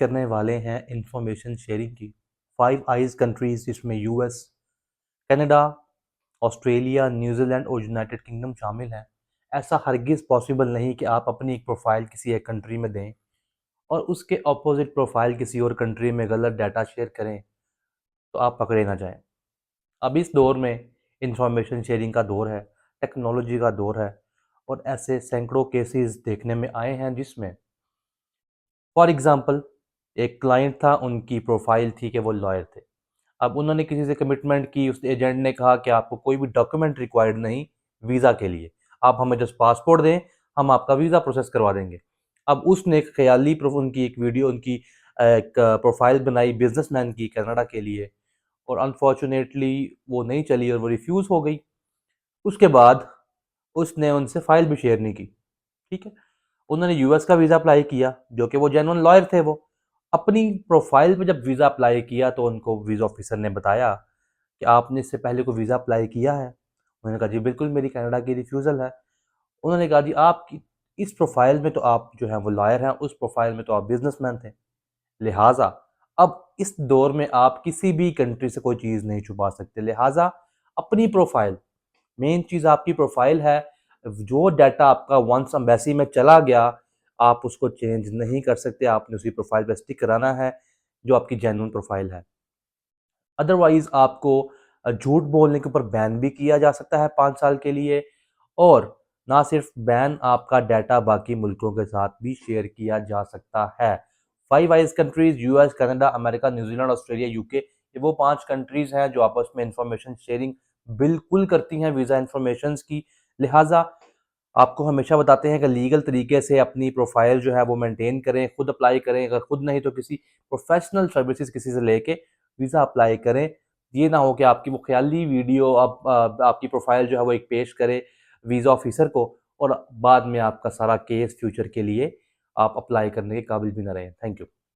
करने वाले हैं इंफॉर्मेशन शेयरिंग की। फाइव आइज कंट्रीज जिसमें यूएस, कनाडा, ऑस्ट्रेलिया, न्यूजीलैंड और यूनाइटेड किंगडम शामिल हैं। ऐसा हरगिज़ पॉसिबल नहीं कि आप अपनी एक प्रोफाइल किसी एक कंट्री में दें और उसके अपोजिट प्रोफाइल किसी और कंट्री में गलत डाटा शेयर करें तो आप पकड़े ना जाएं। अब इस दौर में इंफॉर्मेशन शेयरिंग का दौर है, टेक्नोलॉजी का दौर है और ऐसे सैकड़ों केसेस देखने में आए हैं जिसमें फॉर एग्जांपल एक क्लाइंट था, उनकी प्रोफाइल थी कि वो लॉयर थे। अब उन्होंने किसी से कमिटमेंट की, उस एजेंट ने कहा कि आपको कोई भी डॉक्यूमेंट रिक्वायर्ड नहीं वीज़ा के लिए, आप हमें जस्ट पासपोर्ट दें, हम आपका वीज़ा प्रोसेस करवा देंगे। अब उसने एक ख्याली उनकी एक वीडियो, उनकी एक प्रोफाइल बनाई बिजनेसमैन की कनाडा के लिए, और अनफॉर्चुनेटली वो नहीं चली और वो रिफ्यूज़ हो गई। उसके बाद उसने उनसे फाइल भी शेयर नहीं की। ठीक है, उन्होंने यूएस का वीज़ा अप्लाई किया, जो कि वो जेन्युइन लॉयर थे। वो अपनी प्रोफाइल पे जब वीज़ा अप्लाई किया तो उनको वीज़ा ऑफिसर ने बताया कि आपने इससे पहले कोई वीज़ा अप्लाई किया है? उन्होंने कहा जी बिल्कुल, मेरी कनाडा की रिफ्यूज़ल है। उन्होंने कहा जी आपकी इस प्रोफाइल में तो आप जो है वो लॉयर हैं, उस प्रोफाइल में तो आप बिजनेसमैन थे। लिहाजा अब इस दौर में आप किसी भी कंट्री से कोई चीज़ नहीं छुपा सकते। लिहाजा अपनी प्रोफाइल, मेन चीज़ आपकी प्रोफाइल है। जो डाटा आपका वंस एम्बेसी में चला गया, आप उसको चेंज नहीं कर सकते। आपने उसी प्रोफाइल पे स्टिक कराना है जो आपकी जेन्युइन प्रोफाइल है। अदरवाइज आपको झूठ बोलने के ऊपर बैन भी किया जा सकता है 5 साल के लिए, और ना सिर्फ बैन, आपका डाटा बाकी मुल्कों के साथ भी शेयर किया जा सकता है। Five eyes countries US, Canada, America, New Zealand, Australia, UK, ये वो 5 कंट्रीज हैं जो आपस में इंफॉर्मेशन शेयरिंग बिल्कुल करती हैं वीज़ा इंफॉर्मेशन की। लिहाजा आपको हमेशा बताते हैं कि लीगल तरीके से अपनी प्रोफाइल जो है वो मेंटेन करें, खुद अप्लाई करें, अगर खुद नहीं तो किसी प्रोफेशनल सर्विसेज किसी से लेके वीज़ा अप्लाई करें। ये ना हो कि आपकी वो ख्याली वीडियो आपकी प्रोफाइल जो है वो एक पेश करे वीज़ा ऑफिसर को, और बाद में आपका सारा केस फ्यूचर के लिए आप अप्लाई करने के काबिल भी ना रहें। Thank you.